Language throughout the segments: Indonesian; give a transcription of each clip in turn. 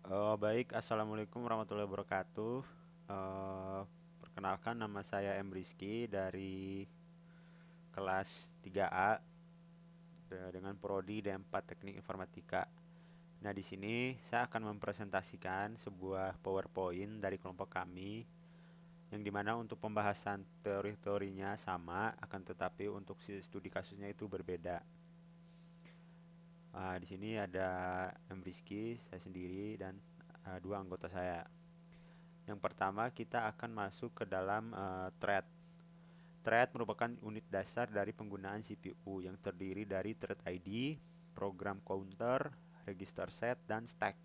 Baik, Assalamualaikum warahmatullahi wabarakatuh. Eh, Perkenalkan, nama saya M. Rizky dari kelas 3A dengan prodi D4 Teknik Informatika. Nah, di sini saya akan mempresentasikan sebuah PowerPoint dari kelompok kami yang dimana untuk pembahasan teori-teorinya sama, akan tetapi untuk studi kasusnya itu berbeda. Di sini ada M. Rizky, saya sendiri, dan dua anggota saya. Yang pertama kita akan masuk ke dalam thread. Thread merupakan unit dasar dari penggunaan CPU yang terdiri dari thread ID, program counter, register set, dan stack.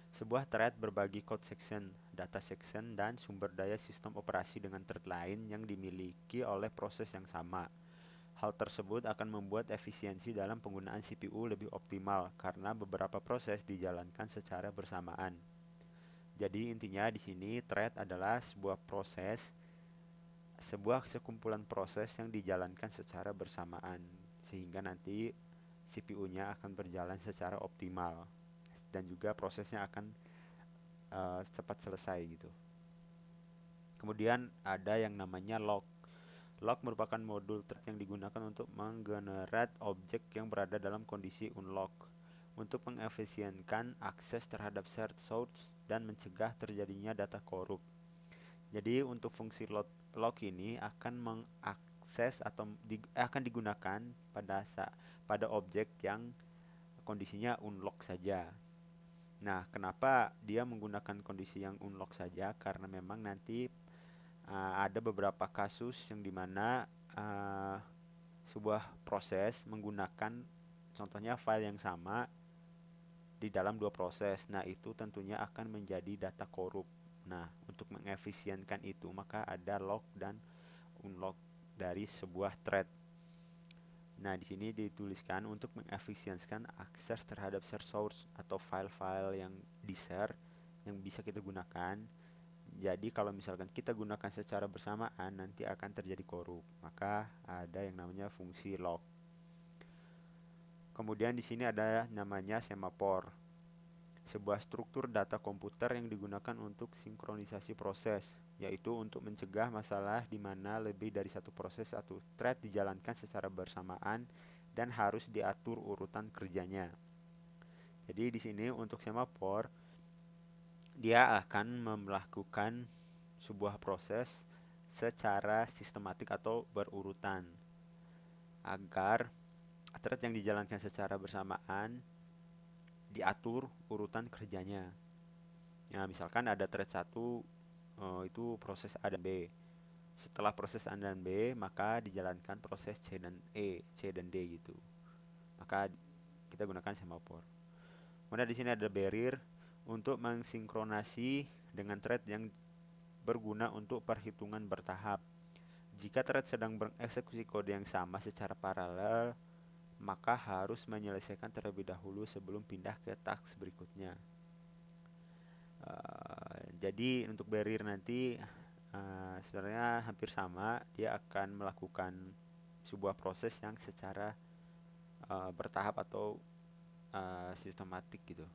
Sebuah thread berbagi code section, data section, dan sumber daya sistem operasi dengan thread lain yang dimiliki oleh proses yang sama. Hal tersebut akan membuat efisiensi dalam penggunaan CPU lebih optimal karena beberapa proses dijalankan secara bersamaan. Jadi intinya di sini thread adalah sebuah sekumpulan proses yang dijalankan secara bersamaan sehingga nanti CPU-nya akan berjalan secara optimal dan juga prosesnya akan cepat selesai gitu. Kemudian ada yang namanya log. Log merupakan modul thread yang digunakan untuk menggenerate objek yang berada dalam kondisi unlock untuk mengefisienkan akses terhadap shared source dan mencegah terjadinya data korup. Jadi untuk fungsi log ini akan mengakses atau akan digunakan pada objek yang kondisinya unlock saja. Nah, kenapa dia menggunakan kondisi yang unlock saja? Karena memang nanti ada beberapa kasus yang dimana uh, sebuah proses menggunakan contohnya file yang sama di dalam dua proses. Nah, itu tentunya akan menjadi data korup. Nah, untuk mengefisienkan itu, maka ada log dan unlock dari sebuah thread. Nah, di sini dituliskan untuk mengefisienkan akses terhadap share source atau file-file yang di-share yang bisa kita gunakan. Jadi, kalau misalkan kita gunakan secara bersamaan, nanti akan terjadi korup. Maka ada yang namanya fungsi log. Kemudian di sini ada namanya semafor, sebuah struktur data komputer yang digunakan untuk sinkronisasi proses, yaitu untuk mencegah masalah di mana lebih dari satu proses atau thread dijalankan secara bersamaan dan harus diatur urutan kerjanya. Jadi di sini untuk semafor dia akan melakukan sebuah proses secara sistematik atau berurutan agar thread yang dijalankan secara bersamaan diatur urutan kerjanya. Ya, misalkan ada thread satu, itu proses A dan B. Setelah proses A dan B, maka dijalankan proses C dan D gitu. Maka kita gunakan semafor. Kemudian di sini ada barrier untuk mensinkronasi dengan thread yang berguna untuk perhitungan bertahap. Jika thread sedang mengeksekusi kode yang sama secara paralel, maka harus menyelesaikan terlebih dahulu sebelum pindah ke task berikutnya. Jadi untuk barrier nanti sebenarnya hampir sama, dia akan melakukan sebuah proses yang secara bertahap atau sistematik gitu.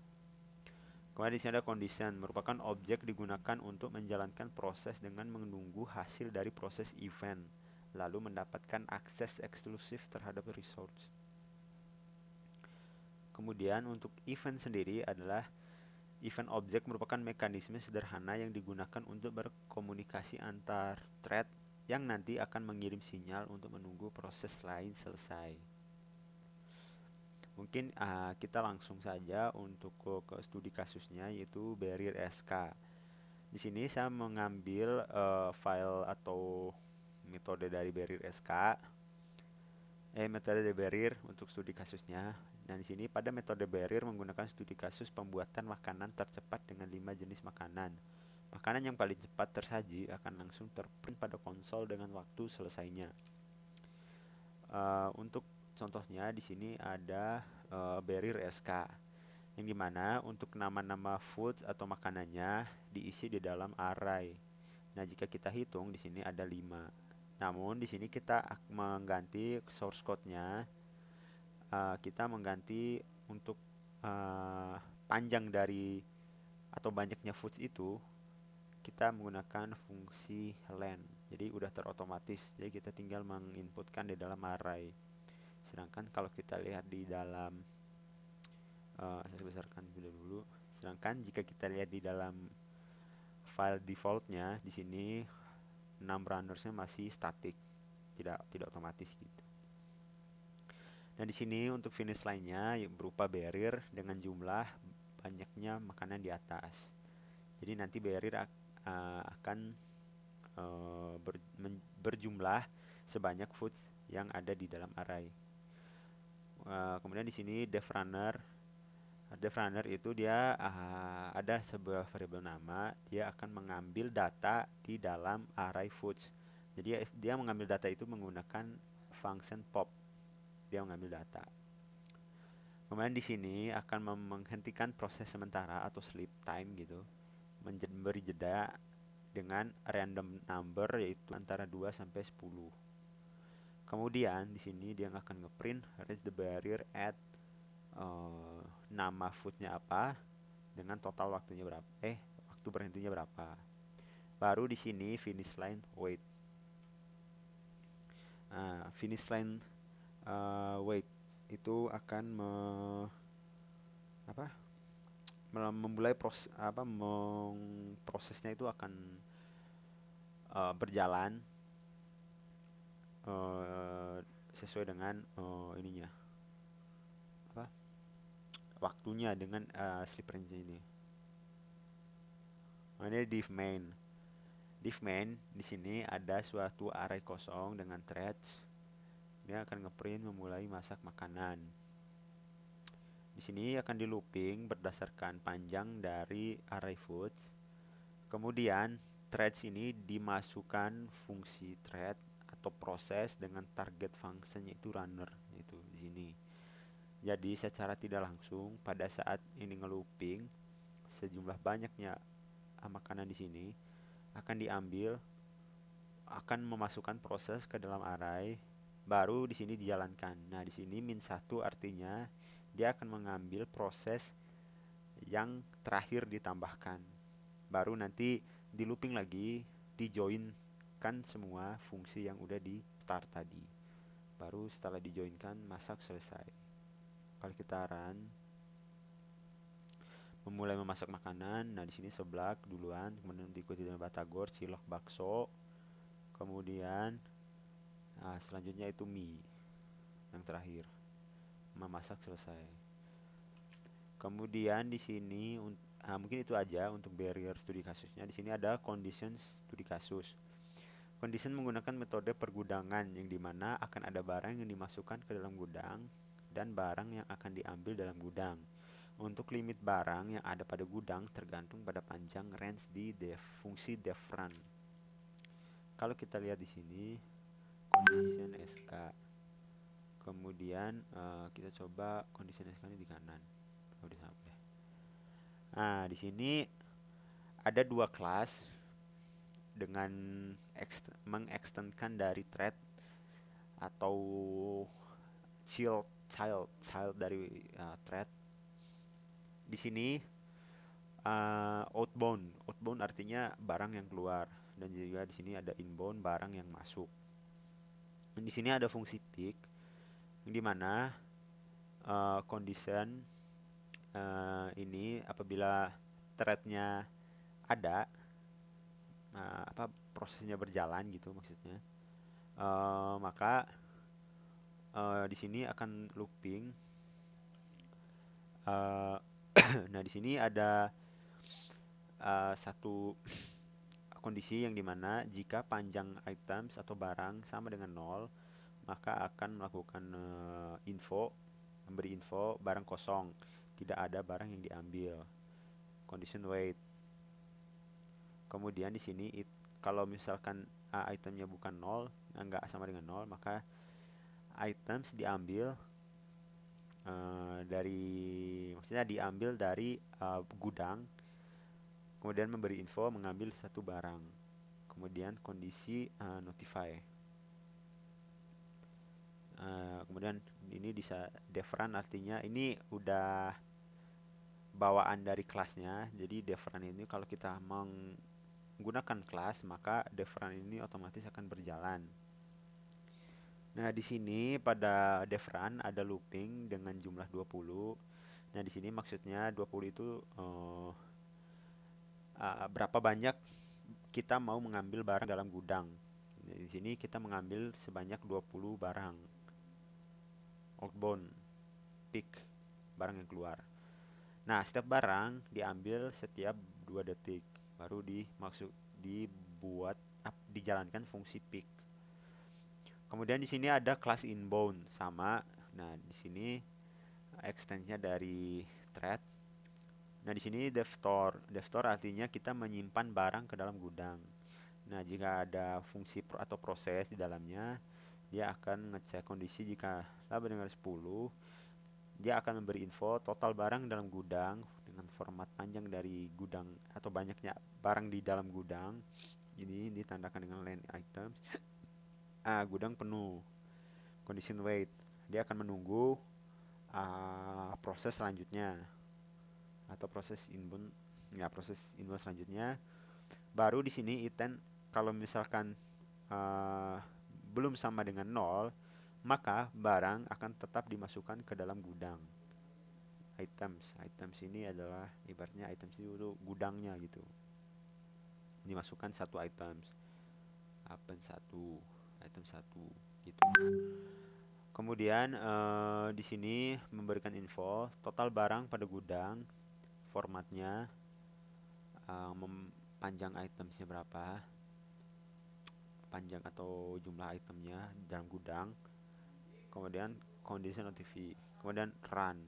Kemudian di sini ada condition, merupakan objek digunakan untuk menjalankan proses dengan menunggu hasil dari proses event, lalu mendapatkan akses eksklusif terhadap resource. Kemudian untuk event sendiri adalah event objek merupakan mekanisme sederhana yang digunakan untuk berkomunikasi antar thread yang nanti akan mengirim sinyal untuk menunggu proses lain selesai. Mungkin kita langsung saja untuk ke studi kasusnya, yaitu barrier SK. Di sini saya mengambil file atau metode dari barrier SK, metode de barrier untuk studi kasusnya. Nah, di sini pada metode barrier menggunakan studi kasus pembuatan makanan tercepat dengan 5 jenis makanan. Makanan yang paling cepat tersaji akan langsung terprint pada konsol dengan waktu selesainya. Untuk contohnya di sini ada barrier SK, yang dimana untuk nama-nama foods atau makanannya diisi di dalam array. Nah, jika kita hitung di sini ada 5. Namun di sini kita mengganti source code-nya, kita mengganti untuk panjang dari atau banyaknya foods itu, kita menggunakan fungsi len. Jadi udah terotomatis. Jadi kita tinggal menginputkan di dalam array. Sedangkan kalau kita lihat di dalam saya besarkan video dulu. Sedangkan jika kita lihat di dalam file defaultnya di sini 6 runnersnya masih static, tidak otomatis gitu. Nah di sini untuk finish line-nya berupa barrier dengan jumlah banyaknya makanan di atas. Jadi nanti barrier akan berjumlah sebanyak foods yang ada di dalam array. Kemudian di sini def runner itu dia ada sebuah variabel nama, dia akan mengambil data di dalam array foods. Jadi dia mengambil data itu menggunakan function pop. Dia mengambil data. Kemudian di sini akan menghentikan proses sementara atau sleep time gitu, memberi jeda dengan random number yaitu antara 2 sampai 10. Kemudian di sini dia akan ngeprint raise the barrier at nama foodnya apa dengan total waktunya berapa, waktu berhentinya berapa. Baru di sini finish line wait. Finish line wait itu akan memulai prosesnya itu akan berjalan sesuai dengan ininya waktunya dengan sleep range ini. Ini div main. Div main di sini ada suatu array kosong dengan threads. Dia akan ngeprint memulai masak makanan. Di sini akan di looping berdasarkan panjang dari array foods. Kemudian threads ini dimasukkan fungsi thread atau proses dengan target function yaitu runner itu di sini. Jadi secara tidak langsung pada saat ini ngelooping sejumlah banyaknya makanan di sini akan diambil, akan memasukkan proses ke dalam array, baru di sini dijalankan. Nah, di sini -1 artinya dia akan mengambil proses yang terakhir ditambahkan. Baru nanti di looping lagi, di joinkan semua fungsi yang udah di start tadi. Baru setelah di joinkan masak selesai. Kalau kita run memulai memasak makanan, nah di sini seblak duluan, kemudian diikuti dengan batagor, cilok, bakso, kemudian selanjutnya itu mie yang terakhir. Memasak selesai. Kemudian di sini mungkin itu aja untuk barrier studi kasusnya. Di sini ada condition studi kasus. Condition menggunakan metode pergudangan yang dimana akan ada barang yang dimasukkan ke dalam gudang dan barang yang akan diambil dalam gudang. Untuk limit barang yang ada pada gudang tergantung pada panjang range di fungsi def run. Kalau kita lihat di sini condition SK. Kemudian kita coba condition SK ini di kanan. Udah sampai. Nah, di sini ada 2 kelas dengan mengekstenkan dari thread atau child dari thread. Di sini outbound artinya barang yang keluar, dan juga di sini ada inbound barang yang masuk. Dan di sini ada fungsi pick yang dimana condition ini apabila threadnya ada, prosesnya berjalan gitu maksudnya, maka di sini akan looping. Nah di sini ada satu kondisi yang dimana jika panjang items atau barang sama dengan 0, maka akan melakukan memberi info barang kosong, tidak ada barang yang diambil. Condition wait. Kemudian di sini kalau misalkan itemnya bukan 0, enggak sama dengan 0, maka items diambil maksudnya diambil dari gudang, kemudian memberi info mengambil satu barang. Kemudian kondisi notify. Kemudian ini bisa def run artinya ini udah bawaan dari kelasnya. Jadi deferan ini kalau kita menggunakan kelas, maka deferan ini otomatis akan berjalan. Nah, di sini pada deferan ada looping dengan jumlah 20. Nah, di sini maksudnya 20 itu berapa banyak kita mau mengambil barang dalam gudang. Nah, di sini kita mengambil sebanyak 20 barang outbound pick, barang yang keluar. Nah, setiap barang diambil setiap 2 detik baru dijalankan fungsi pick. Kemudian di sini ada kelas inbound sama. Nah, di sini extendnya dari thread. Nah, di sini dev store. Dev store artinya kita menyimpan barang ke dalam gudang. Nah, jika ada fungsi atau proses di dalamnya, dia akan ngecek kondisi. Jika laba dengan 10, dia akan memberi info total barang dalam gudang dengan format panjang dari gudang atau banyaknya barang di dalam gudang. Ini ditandakan dengan line items. Gudang penuh. Condition wait. Dia akan menunggu proses selanjutnya atau proses inbound. Ya, proses inbound selanjutnya. Baru di sini item kalau misalkan uh, belum sama dengan 0, maka barang akan tetap dimasukkan ke dalam gudang. Items ini adalah ibaratnya items itu gudangnya gitu. Dimasukkan satu items. Open satu, item satu gitu. Kemudian di sini memberikan info total barang pada gudang, formatnya, panjang itemsnya berapa, panjang atau jumlah itemnya dalam gudang. Kemudian condition notify, kemudian run.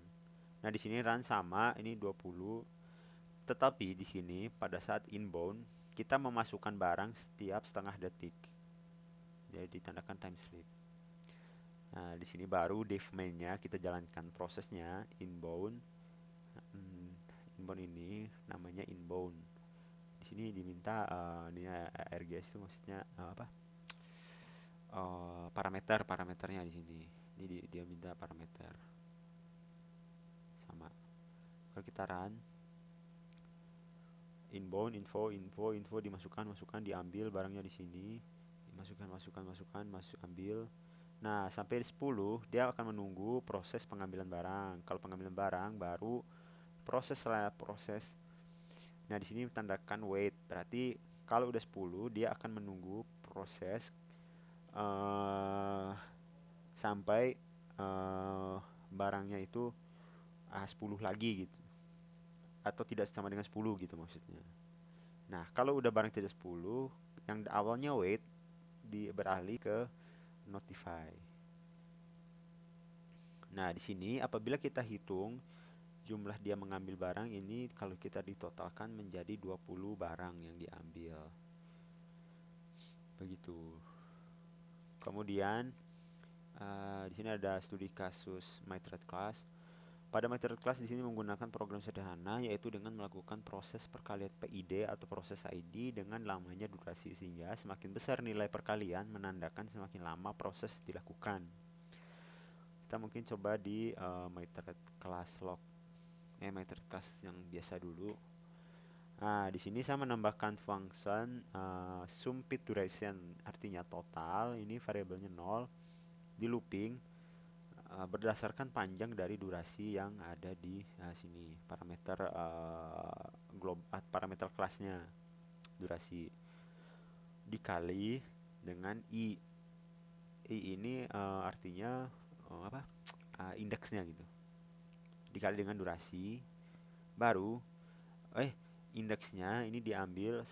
Nah, di sini run sama, ini 20. Tetapi di sini pada saat inbound kita memasukkan barang setiap setengah detik. Jadi ditandakan time slip. Nah, di sini baru dev main-nya kita jalankan prosesnya inbound. Inbound ini namanya inbound. Di sini diminta ini RGS itu maksudnya apa? Parameternya di sini. Ini dia minta parameter. Sama. Kalau kita run inbound info dimasukkan diambil barangnya di sini, masuk ambil. Nah, sampai 10 dia akan menunggu proses pengambilan barang. Kalau pengambilan barang baru proses. Nah, di sini tandakan wait, berarti kalau udah 10 dia akan menunggu proses sampai barangnya itu 10 lagi gitu, atau tidak sama dengan 10 gitu maksudnya. Nah, kalau udah barang tidak 10, yang awalnya wait beralih ke notify. Nah, di sini apabila kita hitung jumlah dia mengambil barang ini, kalau kita ditotalkan menjadi 20 barang yang diambil. Begitu. Kemudian di sini ada studi kasus MyThread class. Pada MyThread class di sini menggunakan program sederhana, yaitu dengan melakukan proses perkalian PID atau proses ID dengan lamanya durasi, sehingga semakin besar nilai perkalian menandakan semakin lama proses dilakukan. Kita mungkin coba di MyThread class log, MyThread class yang biasa dulu. Nah, di sini saya menambahkan function sum pit duration, artinya total, ini variabelnya 0, di looping berdasarkan panjang dari durasi yang ada di sini, parameter kelasnya, durasi dikali dengan i ini artinya indeksnya gitu, dikali dengan durasi, baru indeksnya ini diambil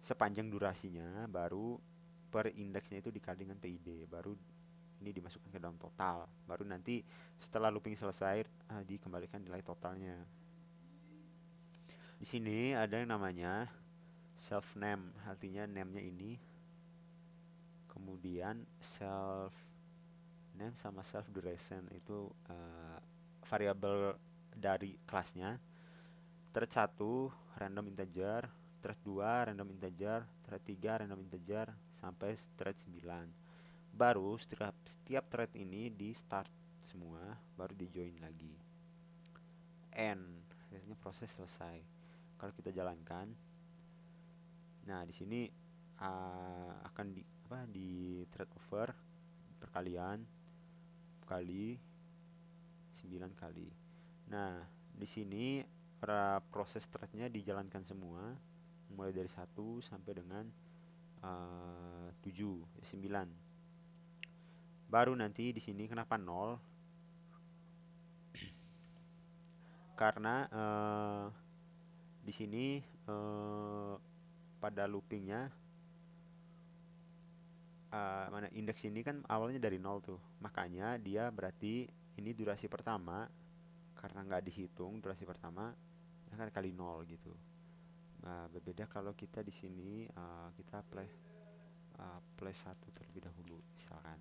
sepanjang durasinya, baru per indeksnya itu dikali dengan PID, baru ini dimasukkan ke dalam total, baru nanti setelah looping selesai dikembalikan nilai totalnya. Di sini ada yang namanya self name, artinya name-nya ini, kemudian self name sama self duration itu variabel dari kelasnya. Thread 1 random integer, thread 2 random integer, thread 3 random integer, sampai thread 9. Baru setiap thread ini di start semua, baru di join lagi. N proses selesai. Kalau kita jalankan, nah di sini akan di thread over perkalian kali 9 kali. Nah, di sini para proses threadnya dijalankan semua mulai dari 1 sampai dengan 7, 9. Baru nanti di sini kenapa 0? Karena di sini pada loopingnya mana indeks ini kan awalnya dari 0 tuh. Makanya dia berarti ini durasi pertama, karena nggak dihitung durasi pertama akan kali 0 gitu. Nah, berbeda kalau kita di sini kita plus 1 terlebih dahulu misalkan.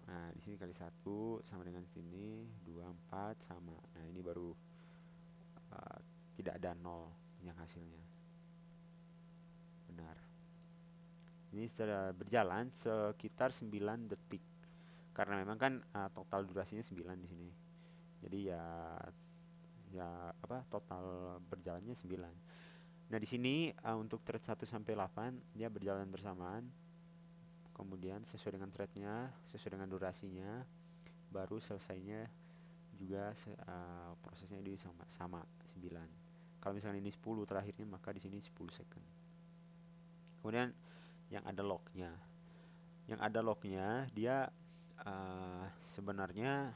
Nah, di sini kali 1 sama dengan sini 2 4 sama. Nah, ini baru tidak ada 0 yang hasilnya. Benar. Ini sudah berjalan sekitar 9 detik. Karena memang kan total durasinya 9 di sini. Jadi total berjalannya 9. Nah, di sini untuk thread 1 sampai 8 dia berjalan bersamaan. Kemudian sesuai dengan threadnya, sesuai dengan durasinya, baru selesainya juga prosesnya ini sama 9. Kalau misalnya ini 10 terakhirnya, maka di sini 10 second. Kemudian yang ada lognya. Yang ada lognya dia sebenarnya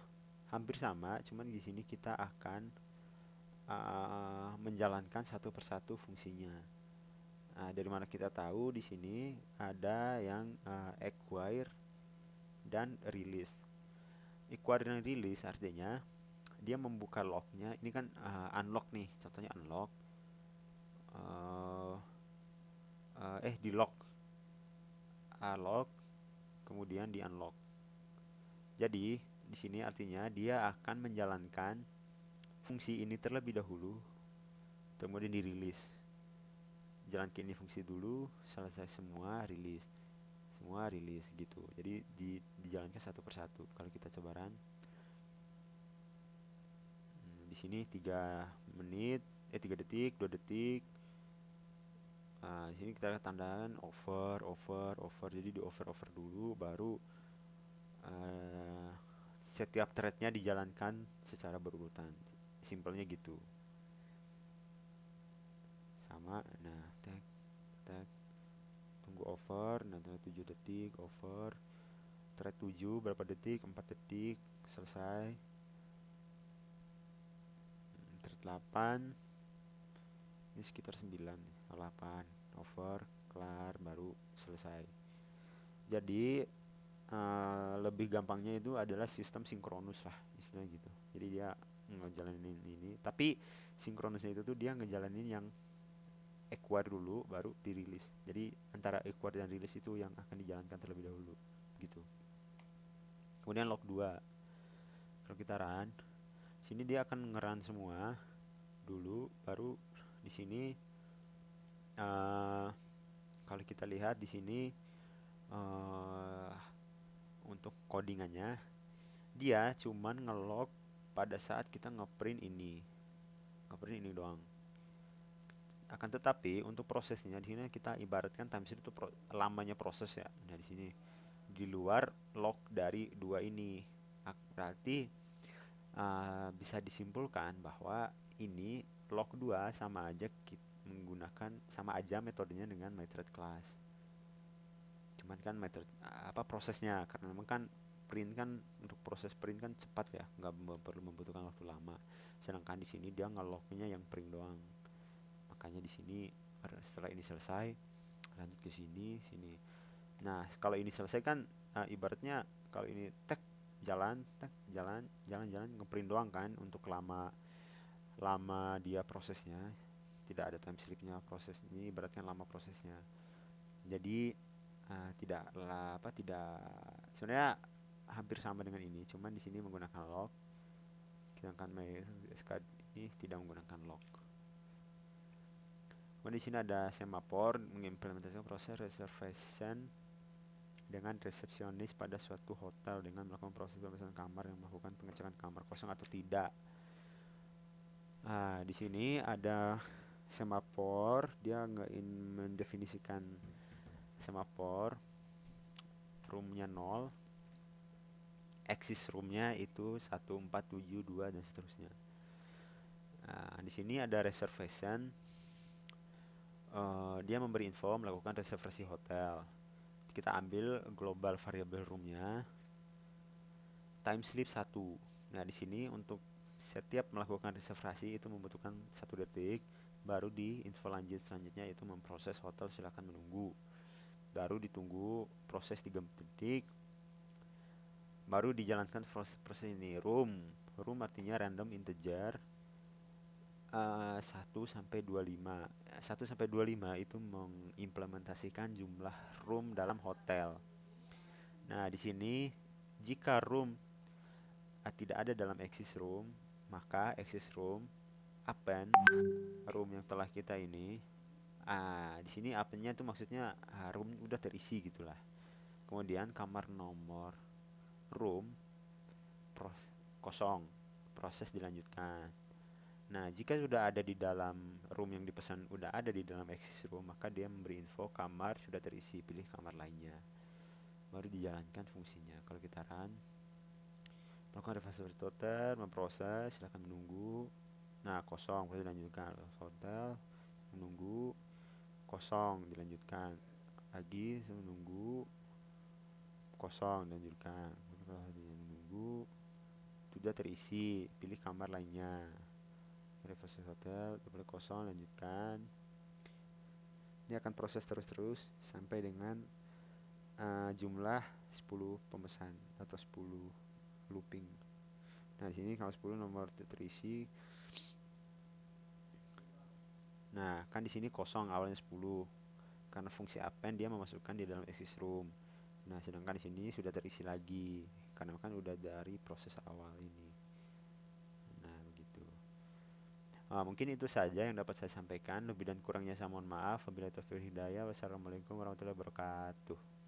hampir sama, cuman di sini kita akan menjalankan satu persatu fungsinya. Dari mana kita tahu di sini ada yang acquire dan release. Acquire dan release artinya dia membuka lognya. Ini kan unlock nih, contohnya unlock. Di lock, lock, kemudian di unlock. Jadi di sini artinya dia akan menjalankan fungsi ini terlebih dahulu, kemudian dirilis. Jalankan ini fungsi dulu, selesai semua rilis, semua rilis gitu. Jadi dijalankan satu persatu. Kalau kita coba run, di sini 3 menit, 3 detik, 2 detik. Di sini kita tandakan over. Jadi di over dulu, baru setiap threadnya dijalankan secara berurutan. Simpelnya gitu. Sama. Nah, tag tunggu over. Nah, 7 detik over. Thread 7 berapa detik? 4 detik selesai. Thread 8 ini sekitar 9, 8 over, kelar, baru selesai. Jadi lebih gampangnya itu adalah sistem sinkronus lah istilahnya gitu. Jadi dia ngejalanin ini, tapi sinkronusnya itu tuh dia ngejalanin yang acquire dulu baru dirilis. Jadi antara acquire dan rilis itu yang akan dijalankan terlebih dahulu gitu. Kemudian log 2. Kalau kita run, sini dia akan ngerun semua dulu, baru di sini kalau kita lihat di sini untuk codingannya dia cuman ngelog pada saat kita ngeprint ini doang. Akan tetapi untuk prosesnya di sini kita ibaratkan timestamp itu lamanya proses ya. Nah, di sini di luar log dari dua ini. Berarti bisa disimpulkan bahwa ini log 2 sama aja metodenya dengan MyThread class. Cuman kan prosesnya, karena memang kan print kan, untuk proses print kan cepat ya, nggak perlu membutuhkan waktu lama. Sedangkan di sini dia ngelognya yang print doang. Makanya di sini setelah ini selesai lanjut ke sini. Nah, kalau ini selesai kan ibaratnya kalau ini jalan ngeprint doang kan, untuk lama dia prosesnya, tidak ada time slipnya. Proses ini ibaratkan lama prosesnya. Jadi tidak sebenarnya hampir sama dengan ini, cuman di sini menggunakan log, sedangkan MySK ini tidak menggunakan log. Kemudian di sini ada semaphore mengimplementasikan proses reservation dengan resepsionis pada suatu hotel dengan melakukan proses pemeriksaan kamar yang melakukan pengecekan kamar kosong atau tidak. Di sini ada semafor, dia nggak mendefinisikan semafor, roomnya 0, axis roomnya itu 1, 4, 7, 2 dan seterusnya. Di sini ada reservation, dia memberi info melakukan reservasi hotel. Kita ambil global variable roomnya, time slip 1. Nah, di sini untuk setiap melakukan reservasi itu membutuhkan 1 detik, baru di info lanjut selanjutnya itu memproses hotel silakan menunggu. Baru ditunggu proses 3 detik, baru dijalankan proses ini. Room artinya random integer 1 sampai 25. 1 sampai 25 itu mengimplementasikan jumlah room dalam hotel. Nah, di sini jika room tidak ada dalam axis room, maka axis room append room yang telah kita ini, di sini appendnya itu maksudnya room udah terisi gitulah. Kemudian kamar nomor room kosong, proses dilanjutkan. Nah, jika sudah ada di dalam room yang dipesan udah ada di dalam axis room, maka dia memberi info kamar sudah terisi, pilih kamar lainnya. Baru dijalankan fungsinya. Kalau kita run, melakukan refresh total, memproses, silahkan menunggu. Nah, kosong, proses dilanjutkan. Hotel, menunggu, kosong, dilanjutkan. Lagi, menunggu, kosong, dilanjutkan. Menunggu, sudah terisi, pilih kamar lainnya. Refresh hotel, double kosong, lanjutkan. Ini akan proses terus-terus sampai dengan jumlah 10 pemesan atau 10 looping. Nah, di sini kalau 10 nomor terisi. Nah, kan di sini kosong awalnya 10. Karena fungsi append dia memasukkan di dalam axis room. Nah, sedangkan di sini sudah terisi lagi karena kan udah dari proses awal ini. Nah, begitu. Mungkin itu saja yang dapat saya sampaikan. Lebih dan kurangnya saya mohon maaf. Wabillahi taufiq wal hidayah. Wassalamualaikum warahmatullahi wabarakatuh.